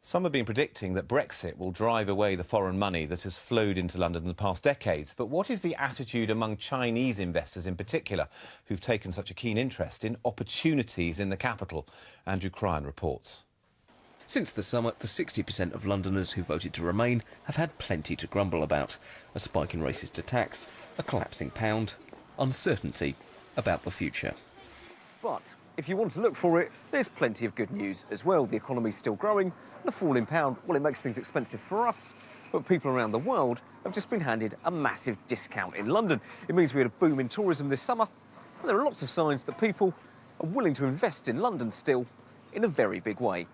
Some have been predicting that Brexit will drive away the foreign money that has flowed into London in the past decades. But what is the attitude among Chinese investors in particular, who've taken such a keen interest in opportunities in the capital? Andrew Cryan reports. Since the summit, the 60% of Londoners who voted to remain have had plenty to grumble about. A spike in racist attacks, a collapsing pound, uncertainty about the future. But if you want to look for it, there's plenty of good news as well. The economy's still growing. The fall in pound, well, it makes things expensive for us, but people around the world have just been handed a massive discount in London. It means we had a boom in tourism this summer, and there are lots of signs that people are willing to invest in London still in a very big way.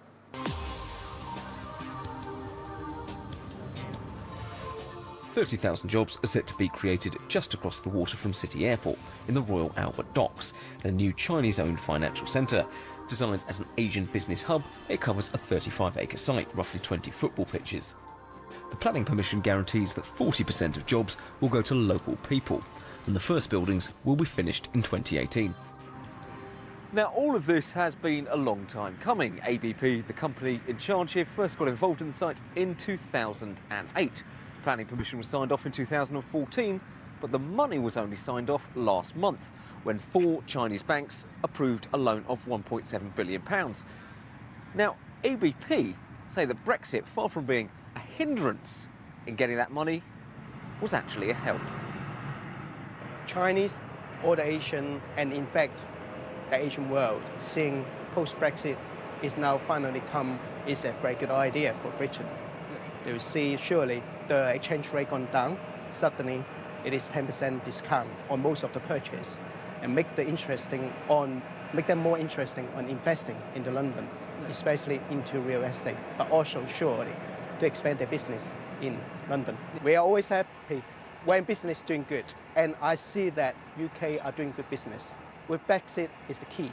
$30,000 jobs are set to be created just across the water from City Airport in the Royal Albert Docks, a new Chinese-owned financial centre. Designed as an Asian business hub, it covers a 35-acre site, roughly 20 football pitches. The planning permission guarantees that 40% of jobs will go to local people, and the first buildings will be finished in 2018. Now, all of this has been a long time coming. ABP, the company in charge here, first got involved in the site in 2008. Planning permission was signed off in 2014, but the money was only signed off last month when 4 Chinese banks approved a loan of £1.7 billion. Now, ABP say that Brexit, far from being a hindrance in getting that money, was actually a help. Chinese, all the Asian, and in fact, the Asian world, seeing post-Brexit is now finally come is a very good idea for Britain. They will see surely the exchange rate gone down. Suddenly, it is 10% discount on most of the purchase, and make them more interesting on investing into London, especially into real estate, but also surely to expand their business in London. We are always happy when business is doing good, and I see that UK are doing good business. With Brexit is the key.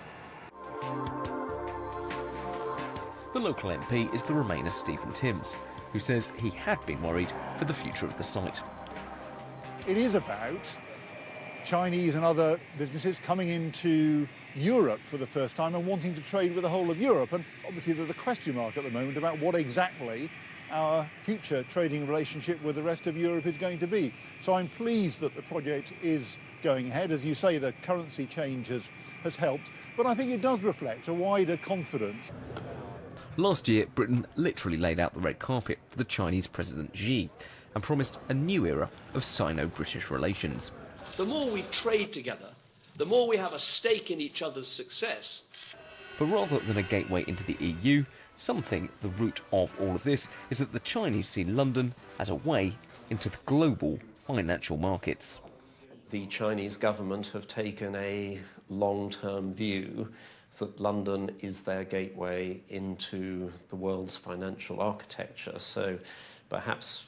The local MP is the Remainer Stephen Timms, who says he had been worried for the future of the site. It is about Chinese and other businesses coming into Europe for the first time and wanting to trade with the whole of Europe. And obviously there's a question mark at the moment about what exactly our future trading relationship with the rest of Europe is going to be. So I'm pleased that the project is going ahead. As you say, the currency change has helped, but I think it does reflect a wider confidence. Last year, Britain literally laid out the red carpet for the Chinese President Xi and promised a new era of Sino-British relations. The more we trade together, the more we have a stake in each other's success. But rather than a gateway into the EU, some think the root of all of this is that the Chinese see London as a way into the global financial markets. The Chinese government have taken a long-term view that London is their gateway into the world's financial architecture. So perhaps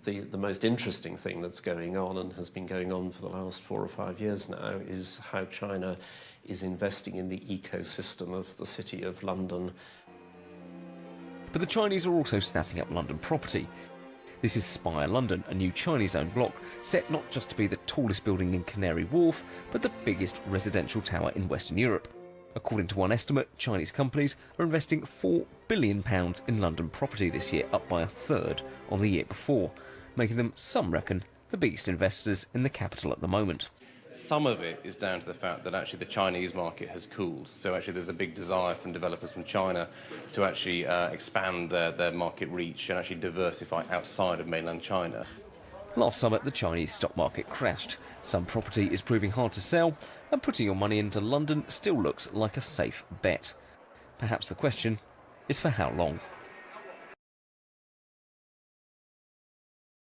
the most interesting thing that's going on, and has been going on for the last 4 or 5 years now, is how China is investing in the ecosystem of the City of London. But the Chinese are also snapping up London property. This is Spire London, a new Chinese-owned block set not just to be the tallest building in Canary Wharf, but the biggest residential tower in Western Europe. According to one estimate, Chinese companies are investing £4 billion in London property this year, up by a third on the year before, making them, some reckon, the biggest investors in the capital at the moment. Some of it is down to the fact that actually the Chinese market has cooled. So actually there's a big desire from developers from China to actually expand their market reach and actually diversify outside of mainland China. Last summer, the Chinese stock market crashed. Some property is proving hard to sell, and putting your money into London still looks like a safe bet. Perhaps the question is for how long?